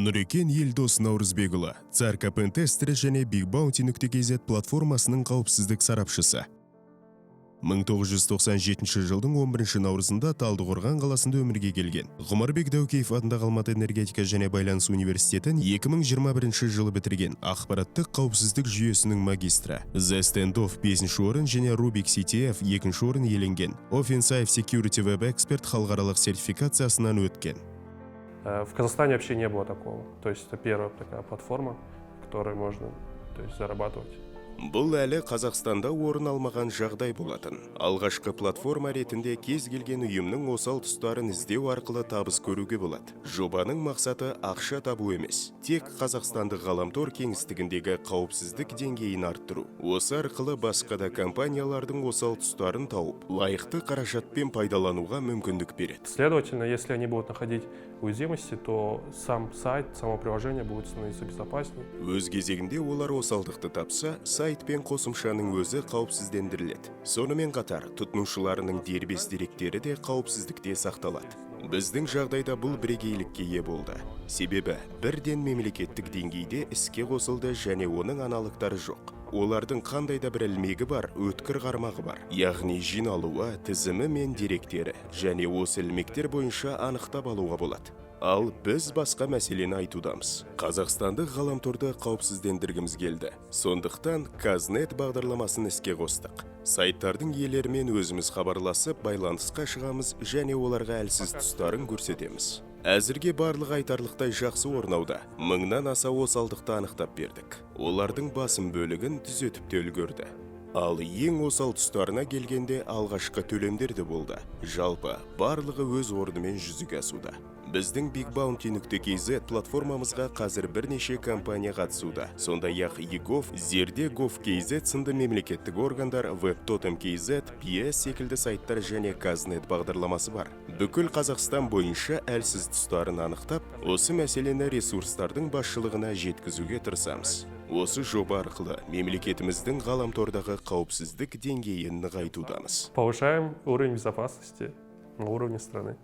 Нұрекен Елдос Наурызбекұлы, Цар Тестері және BigBounty.kz платформасының қауіпсіздік сарапшысы. 1997 жылдың 11 наурызында Талдықорған қаласында өмірге келген. Ғұмарбек Дәукеев атындағы Алматы энергетика және байланыс университетін 2021 жылы бітірген. Ақпараттық қауіпсіздік жүйесінің магистрі. The Standoff 5 орын және Rubik CTF 2 орын иеленген. Offensive Security Web Expert халықаралық сертификациясынан өткен. В Казахстане вообще не было такого. То есть это первая такая платформа, в которой можно зарабатывать. Бұл әлі Қазақстанда орын алмаған жағдай болатын. Алғашқы платформа ретінде кез келген ұйымның осал тұстарын іздеу арқылы табыс көруге болады. Жобаның мақсаты ақша табу емес, тек қазақстандық ғаламтор кеңістігіндегі қауіпсіздік деңгейін арттыру. Осы арқылы басқа да компаниялардың осал тұстарын тауып, лайықты қаражатпен пайдалануға мүмкіндік береді. Следовательно, если они будут находить уязвимости, то сам сайт, само приложение будет становиться безопаснее. Өз кезегінде олар осалдықты тапса, сайт пен қосымшаның өзі қауіпсіздендіріледі. Сонымен қатар, тұтынушыларының дербес деректері де қауіпсіздікте сақталады. Біздің жағдайда бұл бірегейлікке ие болды. Себебі, бірден мемлекеттік деңгейде іске қосылды және оның аналықтары жоқ. Олардың қандай да бір ілмегі бар, өткір қармағы бар. Яғни жиналуы, тізімі мен деректері, және осы ілмектер бойынша анықтап алуға болады. Ал біз басқа мәселені айтудамыз. Қазақстандық ғаламторды қауіпсіздендіргіміз келді. Сондықтан Казнет бағдарламасын іске қостық. Сайттардың иелерімен өзіміз хабарласып, байланысқа шығамыз және оларға әлсіз тұстарын көрсетеміз. Әзірге барлық айтарлықтай жақсы орнауда. 1000-нан аса осалдықты анықтап бердік. Олардың басым бөлігін түзетіп те үлгерді. Ал ең осал тұстарына келгенде алғашқы төлемдер де болды. Жалпы, барлығы өз орнымен жүзеге асуда. Біздің BigBounty.kz платформамызға қазір бірнеше компания қатысуда. Сондай-ақ eGov, Zerde Gov.kz сынды мемлекеттік органдар, WebTotem.kz, PS секілді сайттар және Казнет бағдарламасы бар. Бүкіл Қазақстан бойынша әлсіз тұстарын анықтап, осы мәселені ресурстардың басшылығына жеткізуге тырысамыз. Осы жоба арқылы мемлекетіміздің ғаламтордағы қауіпсіздік деңгейін нығайтудамыз. Повышаем уровень безопасности на уровне страны.